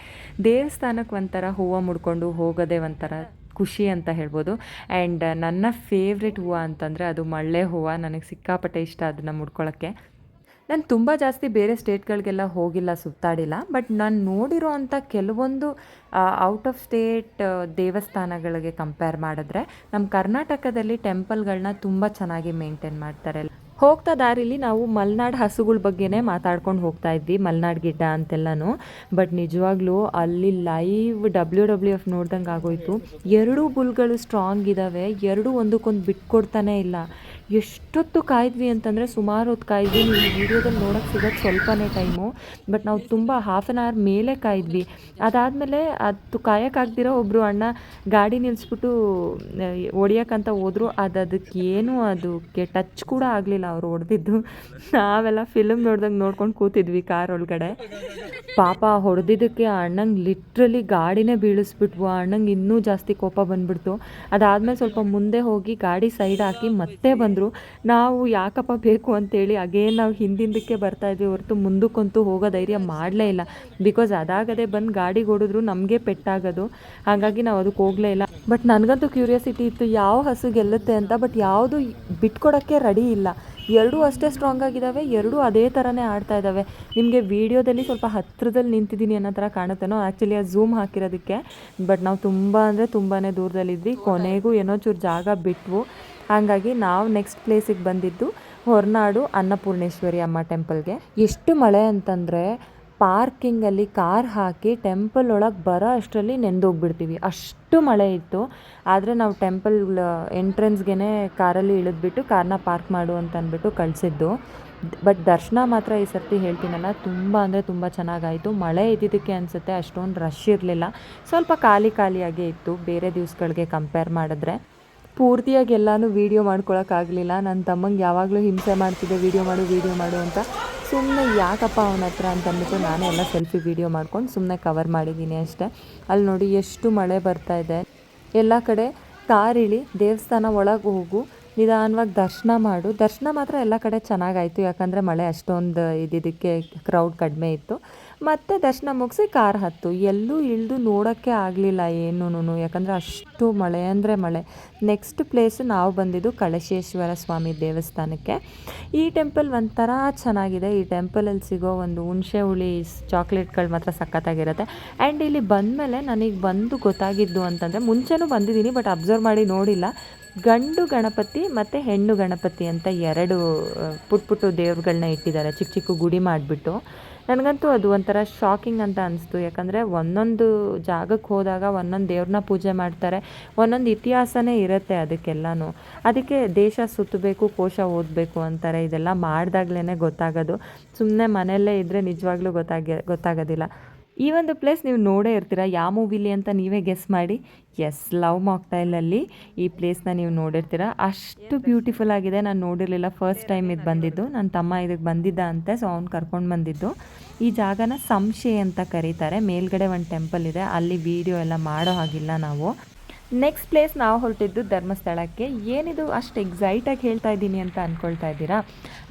ದೇವಸ್ಥಾನಕ್ಕೆ ಒಂಥರ ಹೂವು ಮುಡ್ಕೊಂಡು ಹೋಗೋದೇ ಒಂಥರ ಖುಷಿ ಅಂತ ಹೇಳ್ಬೋದು. ಆ್ಯಂಡ್ ನನ್ನ ಫೇವ್ರೆಟ್ ಹೂವು ಅಂತಂದರೆ ಅದು ಮಳ್ಳೆ ಹೂವು. ನನಗೆ ಸಿಕ್ಕಾಪಟ್ಟೆ ಇಷ್ಟ ಅದನ್ನು ಮುಡ್ಕೊಳ್ಳೋಕ್ಕೆ. ನಾನು ತುಂಬ ಜಾಸ್ತಿ ಬೇರೆ ಸ್ಟೇಟ್ಗಳಿಗೆಲ್ಲ ಹೋಗಿಲ್ಲ, ಸುತ್ತಾಡಿಲ್ಲ. ಬಟ್ ನಾನು ನೋಡಿರೋ ಅಂಥ ಕೆಲವೊಂದು ಔಟ್ ಆಫ್ ಸ್ಟೇಟ್ ದೇವಸ್ಥಾನಗಳಿಗೆ ಕಂಪೇರ್ ಮಾಡಿದ್ರೆ ನಮ್ಮ ಕರ್ನಾಟಕದಲ್ಲಿ ಟೆಂಪಲ್ಗಳನ್ನ ತುಂಬ ಚೆನ್ನಾಗಿ ಮೇಂಟೈನ್ ಮಾಡ್ತಾರೆ. ಹೋಗ್ತಾ ದಾರಿಲಿ ನಾವು ಮಲೆನಾಡು ಹಸುಗಳ ಬಗ್ಗೆನೇ ಮಾತಾಡ್ಕೊಂಡು ಹೋಗ್ತಾ ಇದ್ವಿ, ಮಲೆನಾಡು ಗಿಡ್ಡ ಅಂತೆಲ್ಲನೂ. ಬಟ್ ನಿಜವಾಗ್ಲೂ ಅಲ್ಲಿ ಲೈವ್ WWF ನೋಡ್ದಂಗೆ ಆಗೋಯ್ತು. 2 ಬುಲ್ಗಳು ಸ್ಟ್ರಾಂಗ್ ಇದ್ದಾವೆ, 2 ಒಂದಕ್ಕೊಂದು ಬಿಟ್ಕೊಡ್ತಾನೆ ಇಲ್ಲ. ಎಷ್ಟೊತ್ತು ಕಾಯ್ದ್ವಿ ಅಂತಂದರೆ ಸುಮಾರು ಹೊತ್ತು ಕಾಯ್ದ್ವಿ. ನೀವು ವೀಡಿಯೋದಲ್ಲಿ ನೋಡೋಕ್ಕೆ ಸಿಗೋದು ಸ್ವಲ್ಪನೇ ಟೈಮು, ಬಟ್ ನಾವು ತುಂಬ ಹಾಫ್ ಆನ್ ಅವರ್ ಮೇಲೆ ಕಾಯ್ದ್ವಿ. ಅದಾದಮೇಲೆ ಅದು ಕಾಯೋಕ್ಕಾಗ್ದಿರೋ ಒಬ್ಬರು ಅಣ್ಣ ಗಾಡಿ ನಿಲ್ಲಿಸ್ಬಿಟ್ಟು ಹೊಡಿಯೋಕ್ಕಂತ ಹೋದ್ರು. ಅದಕ್ಕೇನು ಅದಕ್ಕೆ ಟಚ್ ಕೂಡ ಆಗಲಿಲ್ಲ ಅವ್ರು ಹೊಡೆದಿದ್ದು. ನಾವೆಲ್ಲ ಫಿಲ್ಮ್ ನೋಡ್ದಂಗೆ ನೋಡ್ಕೊಂಡು ಕೂತಿದ್ವಿ ಕಾರ್ ಒಳಗಡೆ. ಪಾಪ ಹೊಡೆದಿದ್ದಕ್ಕೆ ಆ ಅಣ್ಣಂಗೆ ಲಿಟ್ರಲಿ ಗಾಡಿನೇ ಬೀಳಿಸ್ಬಿಟ್ವು. ಆ ಅಣ್ಣಂಗೆ ಇನ್ನೂ ಜಾಸ್ತಿ ಕೋಪ ಬಂದುಬಿಡ್ತು. ಅದಾದಮೇಲೆ ಸ್ವಲ್ಪ ಮುಂದೆ ಹೋಗಿ ಗಾಡಿ ಸೈಡ್ ಹಾಕಿ ಮತ್ತೆ ಬಂದರು. ನಾವು ಯಾಕಪ್ಪ ಬೇಕು ಅಂತೇಳಿ ಅಗೇನ್ ನಾವು ಹಿಂದಿಂದಕ್ಕೆ ಬರ್ತಾಯಿದ್ವಿ ಹೊರತು ಮುಂದಕ್ಕಂತೂ ಹೋಗೋ ಧೈರ್ಯ ಮಾಡಲೇ ಇಲ್ಲ. ಬಿಕಾಸ್ ಅದಾಗದೆ ಬಂದು ಗಾಡಿಗೆ ಹೊಡೆದ್ರು ನಮಗೆ ಪೆಟ್ಟಾಗೋದು. ಹಾಗಾಗಿ ನಾವು ಅದಕ್ಕೆ ಹೋಗಲೇ ಇಲ್ಲ. ಬಟ್ ನನಗಂತೂ ಕ್ಯೂರಿಯಾಸಿಟಿ ಇತ್ತು ಯಾವ ಹಸು ಗೆಲ್ಲುತ್ತೆ ಅಂತ. ಬಟ್ ಯಾವುದು ಬಿಟ್ಕೊಡೋಕ್ಕೆ ರೆಡಿ ಇಲ್ಲ. 2 ಅಷ್ಟೇ ಸ್ಟ್ರಾಂಗ್ ಆಗಿದ್ದಾವೆ, 2 ಅದೇ ಥರನೇ ಆಡ್ತಾ ಇದ್ದಾವೆ. ನಿಮಗೆ ವೀಡಿಯೋದಲ್ಲಿ ಸ್ವಲ್ಪ ಹತ್ತಿರದಲ್ಲಿ ನಿಂತಿದ್ದೀನಿ ಅನ್ನೋ ಥರ ಕಾಣುತ್ತೇನೋ, ಆ್ಯಕ್ಚುಲಿ ಅದು ಝೂಮ್ ಹಾಕಿರೋದಕ್ಕೆ. ಬಟ್ ನಾವು ತುಂಬ ಅಂದರೆ ತುಂಬಾ ದೂರದಲ್ಲಿದ್ವಿ. ಕೊನೆಗೂ ಏನೋ ಚೂರು ಜಾಗ ಬಿಟ್ವು. ಹಾಗಾಗಿ ನಾವು ನೆಕ್ಸ್ಟ್ ಪ್ಲೇಸಿಗೆ ಬಂದಿದ್ದು ಹೊರನಾಡು ಅನ್ನಪೂರ್ಣೇಶ್ವರಿ ಅಮ್ಮ ಟೆಂಪಲ್ಗೆ. ಎಷ್ಟು ಮಳೆ ಅಂತಂದರೆ ಪಾರ್ಕಿಂಗಲ್ಲಿ ಕಾರ್ ಹಾಕಿ ಟೆಂಪಲ್ ಒಳಗೆ ಬರೋ ಅಷ್ಟರಲ್ಲಿ ನೆಂದೋಗ್ಬಿಡ್ತೀವಿ, ಅಷ್ಟು ಮಳೆ ಇತ್ತು. ಆದರೆ ನಾವು ಟೆಂಪಲ್ ಎಂಟ್ರೆನ್ಸ್ಗೆ ಕಾರಲ್ಲಿ ಇಳಿದ್ಬಿಟ್ಟು ಕಾರ್ನ ಪಾರ್ಕ್ ಮಾಡು ಅಂತ ಅಂದ್ಬಿಟ್ಟು ಕಳಿಸಿದ್ದು. ಬಟ್ ದರ್ಶನ ಮಾತ್ರ ಈ ಸರ್ತಿ ಹೇಳ್ತೀನಲ್ಲ ತುಂಬ ಅಂದರೆ ತುಂಬ ಚೆನ್ನಾಗಾಯಿತು. ಮಳೆ ಇದ್ದಿದ್ದಕ್ಕೆ ಅನಿಸುತ್ತೆ ಅಷ್ಟೊಂದು ರಶ್ ಇರಲಿಲ್ಲ, ಸ್ವಲ್ಪ ಖಾಲಿಯಾಗೇ ಇತ್ತು ಬೇರೆ ದಿವಸಗಳಿಗೆ ಕಂಪೇರ್ ಮಾಡಿದ್ರೆ. ಪೂರ್ತಿಯಾಗಿ ಎಲ್ಲನೂ ವೀಡಿಯೋ ಮಾಡ್ಕೊಳಕ್ಕಾಗಲಿಲ್ಲ. ನನ್ನ ತಮ್ಮಂಗೆ ಯಾವಾಗಲೂ ಹಿಂಸೆ ಮಾಡ್ತಿದ್ದೆ ವೀಡಿಯೋ ಮಾಡು ಅಂತ. ಸುಮ್ಮನೆ ಯಾಕಪ್ಪ ಅವನ ಹತ್ರ ಅಂತಂದ್ಬಿಟ್ಟು ನಾನೇ ಎಲ್ಲ ಸೆಲ್ಫಿ ವೀಡಿಯೋ ಮಾಡ್ಕೊಂಡು ಸುಮ್ಮನೆ ಕವರ್ ಮಾಡಿದ್ದೀನಿ ಅಷ್ಟೇ. ಅಲ್ಲಿ ನೋಡಿ ಎಷ್ಟು ಮಳೆ ಬರ್ತಾಯಿದೆ. ಎಲ್ಲ ಕಡೆ ಕಾರ್ ಇಳಿ, ದೇವಸ್ಥಾನ ಒಳಗೆ ಹೋಗು, ನಿಧಾನವಾಗಿ ದರ್ಶನ ಮಾಡು. ದರ್ಶನ ಮಾತ್ರ ಎಲ್ಲ ಕಡೆ ಚೆನ್ನಾಗಾಯಿತು, ಯಾಕಂದರೆ ಮಳೆ ಅಷ್ಟೊಂದು ಇದ್ದಿದ್ದಕ್ಕೆ ಕ್ರೌಡ್ ಕಡಿಮೆ ಇತ್ತು. ಮತ್ತು ದರ್ಶನ ಮುಗಿಸಿ ಕಾರ್ ಹತ್ತು. ಎಲ್ಲೂ ಇಳಿದು ನೋಡೋಕ್ಕೆ ಆಗಲಿಲ್ಲ ಏನೂ, ಯಾಕಂದರೆ ಅಷ್ಟು ಮಳೆ ಅಂದರೆ ಮಳೆ. ನೆಕ್ಸ್ಟ್ ಪ್ಲೇಸು ನಾವು ಬಂದಿದ್ದು ಕಳಶೇಶ್ವರ ಸ್ವಾಮಿ ದೇವಸ್ಥಾನಕ್ಕೆ. ಈ ಟೆಂಪಲ್ ಒಂಥರ ಚೆನ್ನಾಗಿದೆ. ಈ ಟೆಂಪಲಲ್ಲಿ ಸಿಗೋ ಒಂದು ಹುಣಸೆ ಹುಳಿ ಚಾಕ್ಲೇಟ್ಗಳು ಮಾತ್ರ ಸಖತ್ತಾಗಿರುತ್ತೆ. ಆ್ಯಂಡ್ ಇಲ್ಲಿ ಬಂದಮೇಲೆ ನನಗೆ ಬಂದು ಗೊತ್ತಾಗಿದ್ದು ಅಂತಂದರೆ, ಮುಂಚೆನೂ ಬಂದಿದ್ದೀನಿ ಬಟ್ ಅಬ್ಸರ್ವ್ ಮಾಡಿ ನೋಡಿಲ್ಲ, ಗಂಡು ಗಣಪತಿ ಮತ್ತು ಹೆಣ್ಣು ಗಣಪತಿ ಅಂತ 2 ಪುಟ್ಟ ದೇವ್ರುಗಳನ್ನ ಇಟ್ಟಿದ್ದಾರೆ, ಚಿಕ್ಕ ಚಿಕ್ಕ ಗುಡಿ ಮಾಡಿಬಿಟ್ಟು. ನನಗಂತೂ ಅದು ಒಂಥರ ಶಾಕಿಂಗ್ ಅಂತ ಅನಿಸ್ತು. ಯಾಕಂದರೆ ಒಂದೊಂದು ಜಾಗಕ್ಕೆ ಹೋದಾಗ ಒಂದೊಂದು ದೇವ್ರನ್ನ ಪೂಜೆ ಮಾಡ್ತಾರೆ, ಒಂದೊಂದು ಇತಿಹಾಸನೇ ಇರುತ್ತೆ ಅದಕ್ಕೆಲ್ಲನೂ. ಅದಕ್ಕೆ ದೇಶ ಸುತ್ತಬೇಕು, ಕೋಶ ಓದಬೇಕು ಅಂತಾರೆ. ಇದೆಲ್ಲ ಮಾಡಿದಾಗ್ಲೇ ಗೊತ್ತಾಗೋದು, ಸುಮ್ಮನೆ ಮನೆಯಲ್ಲೇ ಇದ್ದರೆ ನಿಜವಾಗ್ಲೂ ಗೊತ್ತಾಗೋದಿಲ್ಲ. ಈ ಒಂದು ಪ್ಲೇಸ್ ನೀವು ನೋಡೇ ಇರ್ತೀರ, ಯಾವ ಮೂವಿಲಿ ಅಂತ ನೀವೇ ಗೆಸ್ ಮಾಡಿ. ಎಸ್, ಲವ್ ಮಾಕ್ಟೈಲಲ್ಲಿ ಈ ಪ್ಲೇಸ್ನ ನೀವು ನೋಡಿರ್ತೀರ. ಅಷ್ಟು ಬ್ಯೂಟಿಫುಲ್ ಆಗಿದೆ. ನಾನು ನೋಡಿರಲಿಲ್ಲ, ಫಸ್ಟ್ ಟೈಮ್ ಇದು ಬಂದಿದ್ದು. ನನ್ನ ತಮ್ಮ ಇದಕ್ಕೆ ಬಂದಿದ್ದ ಅಂತೆ, ಸೊ ಅವ್ನು ಕರ್ಕೊಂಡು ಬಂದಿದ್ದು. ಈ ಜಾಗನ ಸಂಶೆ ಅಂತ ಕರೀತಾರೆ. ಮೇಲ್ಗಡೆ ಒಂದು ಟೆಂಪಲ್ ಇದೆ, ಅಲ್ಲಿ ವಿಡಿಯೋ ಎಲ್ಲ ಮಾಡೋ ಹಾಗಿಲ್ಲ ನಾವು. ನೆಕ್ಸ್ಟ್ ಪ್ಲೇಸ್ ನಾವು ಹೊರಟಿದ್ದು ಧರ್ಮಸ್ಥಳಕ್ಕೆ. ಏನಿದು ಅಷ್ಟು ಎಕ್ಸೈಟಾಗಿ ಹೇಳ್ತಾ ಇದ್ದೀನಿ ಅಂತ ಅಂದ್ಕೊಳ್ತಾ ಇದ್ದೀರಾ?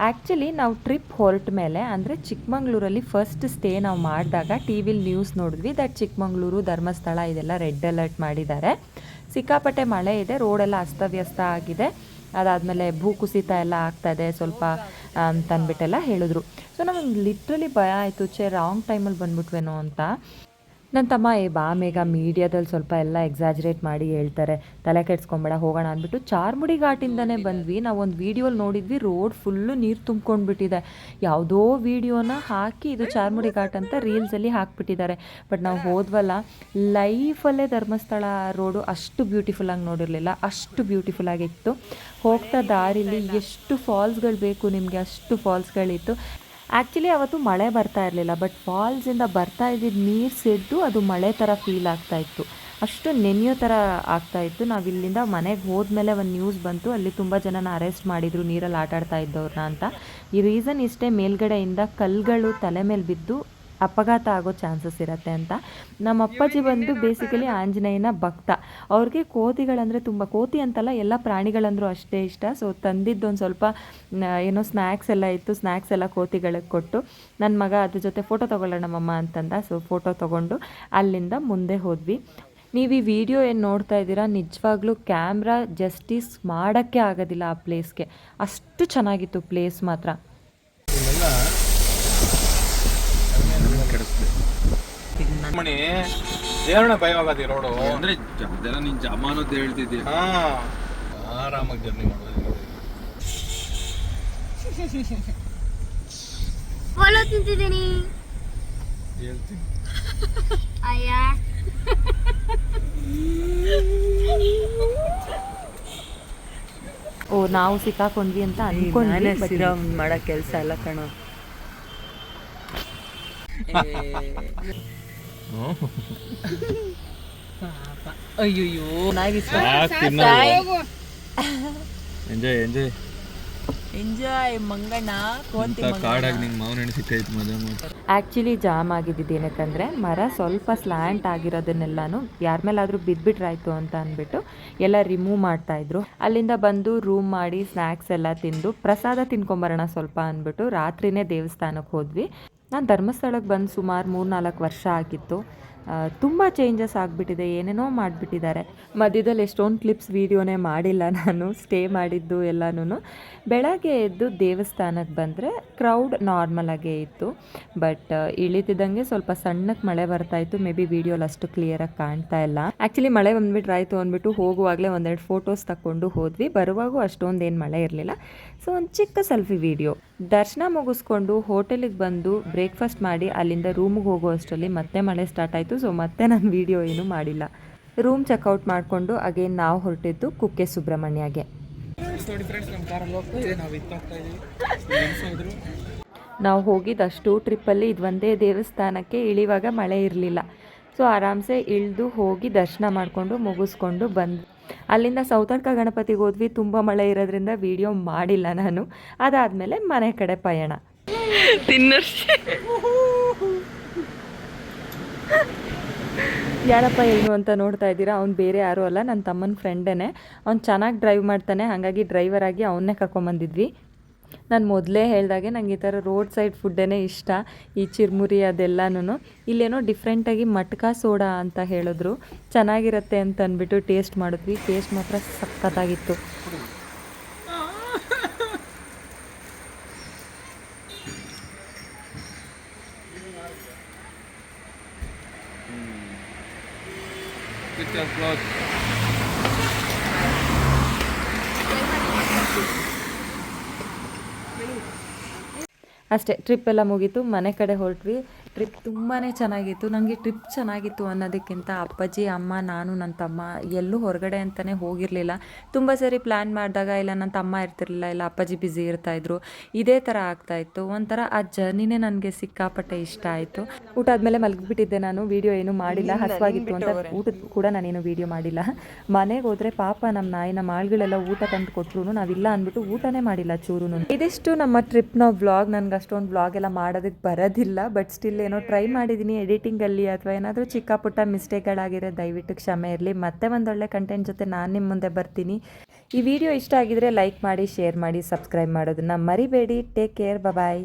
ಆ್ಯಕ್ಚುಲಿ ನಾವು ಟ್ರಿಪ್ ಹೊರಟ ಮೇಲೆ, ಅಂದರೆ ಚಿಕ್ಕಮಂಗ್ಳೂರಲ್ಲಿ ಫಸ್ಟ್ ಸ್ಟೇ ನಾವು ಮಾಡಿದಾಗ ಟಿ ವಿಲಿ ನ್ಯೂಸ್ ನೋಡಿದ್ವಿ ದಟ್ ಚಿಕ್ಕಮಂಗ್ಳೂರು ಧರ್ಮಸ್ಥಳ ಇದೆಲ್ಲ ರೆಡ್ ಅಲರ್ಟ್ ಮಾಡಿದ್ದಾರೆ. ಸಿಕ್ಕಾಪಟ್ಟೆ ಮಳೆ ಇದೆ, ರೋಡೆಲ್ಲ ಅಸ್ತವ್ಯಸ್ತ ಆಗಿದೆ, ಅದಾದಮೇಲೆ ಭೂಕುಸಿತ ಎಲ್ಲ ಆಗ್ತಾಯಿದೆ ಸ್ವಲ್ಪ ಅಂತಂದ್ಬಿಟ್ಟೆಲ್ಲ ಹೇಳಿದ್ರು. ಸೊ ನಮಗೆ ಲಿಟ್ರಲಿ ಭಯ ಆಯಿತು, ರಾಂಗ್ ಟೈಮಲ್ಲಿ ಬಂದ್ಬಿಟ್ವೇನೋ ಅಂತ. ನನ್ನ ತಮ್ಮ ಬಾ ಮೇಘ, ಮೀಡಿಯಾದಲ್ಲಿ ಸ್ವಲ್ಪ ಎಲ್ಲ ಎಕ್ಸಾಜರೇಟ್ ಮಾಡಿ ಹೇಳ್ತಾರೆ, ತಲೆ ಕೆಡ್ಸ್ಕೊಂಬೇಡ ಹೋಗೋಣ ಅಂದ್ಬಿಟ್ಟು ಚಾರ್ಮುಡಿ ಘಾಟಿಂದನೇ ಬಂದ್ವಿ. ನಾವು ಒಂದು ವೀಡಿಯೋಲಿ ನೋಡಿದ್ವಿ, ರೋಡ್ ಫುಲ್ಲು ನೀರು ತುಂಬ್ಕೊಂಡ್ಬಿಟ್ಟಿದೆ. ಯಾವುದೋ ವೀಡಿಯೋನ ಹಾಕಿ ಇದು ಚಾರ್ಮುಡಿ ಘಾಟ್ ಅಂತ ರೀಲ್ಸಲ್ಲಿ ಹಾಕ್ಬಿಟ್ಟಿದ್ದಾರೆ. ಬಟ್ ನಾವು ಹೋದ್ವಲ್ಲ, ಲೈಫಲ್ಲೇ ಧರ್ಮಸ್ಥಳ ರೋಡು ಅಷ್ಟು ಬ್ಯೂಟಿಫುಲ್ಲಾಗಿ ನೋಡಿರಲಿಲ್ಲ, ಅಷ್ಟು ಬ್ಯೂಟಿಫುಲ್ಲಾಗಿತ್ತು. ಹೋಗ್ತಾ ದಾರಿಲಿ ಎಷ್ಟು ಫಾಲ್ಸ್ಗಳು ಬೇಕು ನಿಮಗೆ, ಅಷ್ಟು ಫಾಲ್ಸ್ಗಳಿತ್ತು. ಆ್ಯಕ್ಚುಲಿ ಅವತ್ತು ಮಳೆ ಬರ್ತಾ ಇರಲಿಲ್ಲ, ಬಟ್ ಫಾಲ್ಸಿಂದ ಬರ್ತಾ ಇದ್ದಿದ್ದು ನೀರು ಸಿಡ್ದು ಅದು ಮಳೆ ಥರ ಫೀಲ್ ಆಗ್ತಾಯಿತ್ತು, ಅಷ್ಟು ನೆನೆಯೋ ಥರ ಆಗ್ತಾಯಿತ್ತು. ನಾವು ಇಲ್ಲಿಂದ ಮನೆಗೆ ಹೋದ್ಮೇಲೆ ಒಂದು ನ್ಯೂಸ್ ಬಂತು, ಅಲ್ಲಿ ತುಂಬ ಜನನ ಅರೆಸ್ಟ್ ಮಾಡಿದರು ನೀರಲ್ಲಿ ಆಟಾಡ್ತಾ ಇದ್ದವ್ರನ್ನ ಅಂತ. ಈ ರೀಸನ್ ಇಷ್ಟೇ, ಮೇಲ್ಗಡೆಯಿಂದ ಕಲ್ಲುಗಳು ತಲೆ ಮೇಲೆ ಬಿದ್ದು ಅಪಘಾತ ಆಗೋ ಚಾನ್ಸಸ್ ಇರುತ್ತೆ ಅಂತ. ನಮ್ಮ ಅಪ್ಪಾಜಿ ಬಂದು ಬೇಸಿಕಲಿ ಆಂಜನೇಯನ ಭಕ್ತ. ಅವ್ರಿಗೆ ಕೋತಿಗಳಂದರೆ ತುಂಬ, ಕೋತಿ ಅಂತಲ್ಲ ಎಲ್ಲ ಪ್ರಾಣಿಗಳಂದರೂ ಅಷ್ಟೇ ಇಷ್ಟ. ಸೊ ತಂದಿದ್ದೊಂದು ಸ್ವಲ್ಪ ಏನೋ ಸ್ನ್ಯಾಕ್ಸ್ ಎಲ್ಲ ಇತ್ತು, ಸ್ನ್ಯಾಕ್ಸ್ ಎಲ್ಲ ಕೋತಿಗಳಿಗೆ ಕೊಟ್ಟು ನನ್ನ ಮಗ ಅದ್ರ ಜೊತೆ ಫೋಟೋ ತೊಗೊಳ್ಳೋಣ ಮಮ್ಮ ಅಂತಂದ. ಸೊ ಫೋಟೋ ತೊಗೊಂಡು ಅಲ್ಲಿಂದ ಮುಂದೆ ಹೋದ್ವಿ. ನೀವು ಈ ವಿಡಿಯೋ ಏನು ನೋಡ್ತಾ ಇದ್ದೀರಾ, ನಿಜವಾಗ್ಲೂ ಕ್ಯಾಮ್ರಾ ಜಸ್ಟಿಸ್ ಮಾಡೋಕ್ಕೆ ಆಗೋದಿಲ್ಲ ಆ ಪ್ಲೇಸ್ಗೆ, ಅಷ್ಟು ಚೆನ್ನಾಗಿತ್ತು ಪ್ಲೇಸ್ ಮಾತ್ರ. ಮಣಿ ಏನಣ್ಣ ಭಯವಾಗತ್ತೆ ರೋಡು ಅಂದ್ರೆ ಅದೆಲ್ಲ ನೀನ್ ಜಮಾನದ್ದು ಹೇಳ್ತಿದ್ಯಾ? ಆರಾಮಾಗಿ ಜರ್ನಿ ಮಾಡೋದು. ಫಾಲೋ ತಿಂತಿದ್ದೀನಿ ಹೇಳ್ತೀನಿ. ಅಯ್ಯ ಓ, ನಾವು ಸಿಕ್ಕಾಕೊಂಡ್ವಿ ಅಂತ ಅನ್ಕೊಂಡ್ವಿ, ಮಾಡೋ ಕೆಲಸ ಎಲ್ಲ ಕಣೋ. ಅಯ್ಯೋ ಎಂಜಾಯ್ ಎಂಜಾಯ್ ಎಂಜಾಯ್ ಮಂಗಣ್ಣ. ಕಾಡಾಗಿ ನಿಂಗೆ ಮಾವಿನ ಹಣ್ಣು ಸಿಕ್ಕಾಯ್ತು, ಮಜಾ ಮಾಡಿ. ಆ್ಯಕ್ಚುಲಿ ಜಾಮ್ ಆಗಿದ್ದಿದ್ದು ಏನಕ್ಕಂದರೆ ಮರ ಸ್ವಲ್ಪ ಸ್ಲ್ಯಾಂಟ್ ಆಗಿರೋದನ್ನೆಲ್ಲನೂ ಯಾರ ಮೇಲಾದರೂ ಬಿದ್ದುಬಿಟ್ರಾಯ್ತು ಅಂತ ಅಂದ್ಬಿಟ್ಟು ಎಲ್ಲ ರಿಮೂವ್ ಮಾಡ್ತಾಯಿದ್ರು. ಅಲ್ಲಿಂದ ಬಂದು ರೂಮ್ ಮಾಡಿ ಸ್ನ್ಯಾಕ್ಸ್ ಎಲ್ಲ ತಿಂದು ಪ್ರಸಾದ ತಿನ್ಕೊಂಬರೋಣ ಸ್ವಲ್ಪ ಅಂದ್ಬಿಟ್ಟು ರಾತ್ರಿನೇ ದೇವಸ್ಥಾನಕ್ಕೆ ಹೋದ್ವಿ. ನಾನು ಧರ್ಮಸ್ಥಳಕ್ಕೆ ಬಂದು ಸುಮಾರು 3-4 ವರ್ಷ ಆಗಿತ್ತು. ತುಂಬ ಚೇಂಜಸ್ ಆಗಿಬಿಟ್ಟಿದೆ, ಏನೇನೋ ಮಾಡಿಬಿಟ್ಟಿದ್ದಾರೆ. ಮಧ್ಯದಲ್ಲಿ ಎಷ್ಟೊಂದು ಕ್ಲಿಪ್ಸ್ ವೀಡಿಯೋನೇ ಮಾಡಿಲ್ಲ ನಾನು, ಸ್ಟೇ ಮಾಡಿದ್ದು ಎಲ್ಲನೂ. ಬೆಳಗ್ಗೆ ಎದ್ದು ದೇವಸ್ಥಾನಕ್ಕೆ ಬಂದರೆ ಕ್ರೌಡ್ ನಾರ್ಮಲಾಗೇ ಇತ್ತು, ಬಟ್ ಇಳಿತಿದ್ದಂಗೆ ಸ್ವಲ್ಪ ಸಣ್ಣಕ್ಕೆ ಮಳೆ ಬರ್ತಾಯಿತ್ತು. ಮೇ ಬಿ ವೀಡಿಯೋಲಿ ಅಷ್ಟು ಕ್ಲಿಯರಾಗಿ ಕಾಣ್ತಾ ಇಲ್ಲ. ಆ್ಯಕ್ಚುಲಿ ಮಳೆ ಬಂದುಬಿಟ್ರಾಯ್ತು ಅಂದ್ಬಿಟ್ಟು ಹೋಗುವಾಗಲೇ ಒಂದೆರಡು ಫೋಟೋಸ್ ತಗೊಂಡು ಹೋದ್ವಿ. ಬರುವಾಗೂ ಅಷ್ಟೊಂದೇನು ಮಳೆ ಇರಲಿಲ್ಲ. ಸೊ ಒಂದು ಚಿಕ್ಕ ಸೆಲ್ಫಿ ವೀಡಿಯೋ. ದರ್ಶನ ಮುಗಿಸ್ಕೊಂಡು ಹೋಟೆಲಿಗೆ ಬಂದು ಬ್ರೇಕ್ಫಾಸ್ಟ್ ಮಾಡಿ ಅಲ್ಲಿಂದ ರೂಮಿಗೆ ಹೋಗೋ ಅಷ್ಟರಲ್ಲಿ ಮತ್ತೆ ಮಳೆ ಸ್ಟಾರ್ಟ್ ಆಯಿತು. ಸೊ ಮತ್ತೆ ನಾನು ವೀಡಿಯೋ ಏನೂ ಮಾಡಿಲ್ಲ. ರೂಮ್ ಚೆಕ್ಔಟ್ ಮಾಡಿಕೊಂಡು ಅಗೇನ್ ನಾವು ಹೊರಟಿದ್ದು ಕುಕ್ಕೆ ಸುಬ್ರಹ್ಮಣ್ಯಗೆ. ನೋಡಿ ಫ್ರೆಂಡ್ಸ್, ನಮ್ಮ ಕಾರಲ್ಲಿ ಹೋಗ್ತಾ ಇದೆ, ನಾವು ಹೋಗ್ತಾ ಇದ್ದೀವಿ. ನಾವು ಹೋಗಿದ್ದಷ್ಟು ಟ್ರಿಪ್ಪಲ್ಲಿ ಇದು ಒಂದೇ ದೇವಸ್ಥಾನಕ್ಕೆ ಇಳಿವಾಗ ಮಳೆ ಇರಲಿಲ್ಲ. ಸೊ ಆರಾಮ್ಸೆ ಇಳಿದು ಹೋಗಿ ದರ್ಶನ ಮಾಡಿಕೊಂಡು ಮುಗಿಸ್ಕೊಂಡು ಬಂದು ಅಲ್ಲಿಂದ ಸೌತಡ್ಕ ಗಣಪತಿಗೆ ಹೋದ್ವಿ. ತುಂಬ ಮಳೆ ಇರೋದ್ರಿಂದ ವೀಡಿಯೋ ಮಾಡಿಲ್ಲ ನಾನು. ಅದಾದಮೇಲೆ ಮನೆ ಕಡೆ ಪಯಣ. ಯಾರಪ್ಪ ಏನು ಅಂತ ನೋಡ್ತಾ ಇದ್ದೀರಾ, ಅವ್ನು ಬೇರೆ ಯಾರೂ ಅಲ್ಲ, ನನ್ನ ತಮ್ಮನ ಫ್ರೆಂಡೇನೆ. ಅವ್ನು ಚೆನ್ನಾಗಿ ಡ್ರೈವ್ ಮಾಡ್ತಾನೆ, ಹಾಗಾಗಿ ಡ್ರೈವರ್ ಆಗಿ ಅವನ್ನೇ ಕರ್ಕೊಂಬಂದಿದ್ವಿ. ನಾನು ಮೊದಲೇ ಹೇಳ್ದಾಗೆ ನಂಗೆ ಈ ಥರ ರೋಡ್ ಸೈಡ್ ಫುಡ್ಡೇ ಇಷ್ಟ, ಈ ಚಿರ್ಮುರಿ ಅದೆಲ್ಲನೂ. ಇಲ್ಲೇನೋ ಡಿಫ್ರೆಂಟಾಗಿ ಮಟ್ಕಾ ಸೋಡಾ ಅಂತ ಹೇಳಿದ್ರು, ಚೆನ್ನಾಗಿರುತ್ತೆ ಅಂತ ಅಂದ್ಬಿಟ್ಟು ಟೇಸ್ಟ್ ಮಾಡಿದ್ವಿ. ಟೇಸ್ಟ್ ಮಾತ್ರ ಸಖತ್ತಾಗಿತ್ತು. ಅಷ್ಟೇ, ಟ್ರಿಪ್ ಎಲ್ಲ ಮುಗೀತು, ಮನೆ ಕಡೆ ಹೊರಟ್ವಿ. ಟ್ರಿಪ್ ತುಂಬಾ ಚೆನ್ನಾಗಿತ್ತು. ನನಗೆ ಟ್ರಿಪ್ ಚೆನ್ನಾಗಿತ್ತು ಅನ್ನೋದಕ್ಕಿಂತ ಅಪ್ಪಾಜಿ, ಅಮ್ಮ, ನಾನು, ನನ್ನ ತಮ್ಮ ಎಲ್ಲೂ ಹೊರಗಡೆ ಅಂತಲೇ ಹೋಗಿರಲಿಲ್ಲ. ತುಂಬ ಸರಿ ಪ್ಲ್ಯಾನ್ ಮಾಡಿದಾಗ ಇಲ್ಲ ನನ್ನ ತಮ್ಮ ಇರ್ತಿರಲಿಲ್ಲ, ಇಲ್ಲ ಅಪ್ಪಾಜಿ ಬ್ಯುಸಿ ಇರ್ತಾಯಿದ್ರು, ಇದೇ ಥರ ಆಗ್ತಾಯಿತ್ತು. ಒಂಥರ ಆ ಜರ್ನಿನೇ ನನಗೆ ಸಿಕ್ಕಾಪಟ್ಟೆ ಇಷ್ಟ ಆಯಿತು. ಊಟ ಆದಮೇಲೆ ಮಲಗಿಬಿಟ್ಟಿದ್ದೆ ನಾನು, ವೀಡಿಯೋ ಏನೂ ಮಾಡಿಲ್ಲ, ಹಸುವಾಗಿತ್ತು ಅಂತ ಊಟದ ಕೂಡ ನಾನೇನು ವೀಡಿಯೋ ಮಾಡಿಲ್ಲ. ಮನೆಗೆ ಹೋದರೆ ಪಾಪ ನಮ್ಮ ನಾಯಿ ನಮ್ಮ ಆಳುಗಳೆಲ್ಲ ಊಟ ತಂದು ಕೊಟ್ಟರು, ನಾವಿಲ್ಲ ಅಂದ್ಬಿಟ್ಟು ಊಟನೇ ಮಾಡಿಲ್ಲ ಚೂರು. ಇದಿಷ್ಟು ನಮ್ಮ ಟ್ರಿಪ್ನ ವ್ಲಾಗ್. ನನಗೆ ಅಷ್ಟೊಂದು ವ್ಲಾಗ್ ಎಲ್ಲ ಮಾಡೋದಕ್ಕೆ ಬರೋದಿಲ್ಲ, ಬಟ್ ಸ್ಟಿಲ್ ಏನೋ ಟ್ರೈ ಮಾಡಿದ್ದೀನಿ ಎಡಿಟಿಂಗಲ್ಲಿ. ಅಥವಾ ಏನಾದರೂ ಚಿಕ್ಕ ಪುಟ್ಟ ಮಿಸ್ಟೇಕ್ಗಳಾಗಿರೋ ದಯವಿಟ್ಟು ಕ್ಷಮೆ ಇರಲಿ. ಮತ್ತೆ ಒಂದೊಳ್ಳೆ ಕಂಟೆಂಟ್ ಜೊತೆ ನಾನು ನಿಮ್ಮ ಮುಂದೆ ಬರ್ತೀನಿ. ಈ ವಿಡಿಯೋ ಇಷ್ಟ ಆಗಿದ್ರೆ ಲೈಕ್ ಮಾಡಿ, ಶೇರ್ ಮಾಡಿ, ಸಬ್ಸ್ಕ್ರೈಬ್ ಮಾಡೋದನ್ನು ಮರಿಬೇಡಿ. ಟೇಕ್ ಕೇರ್, ಬಾಯ್.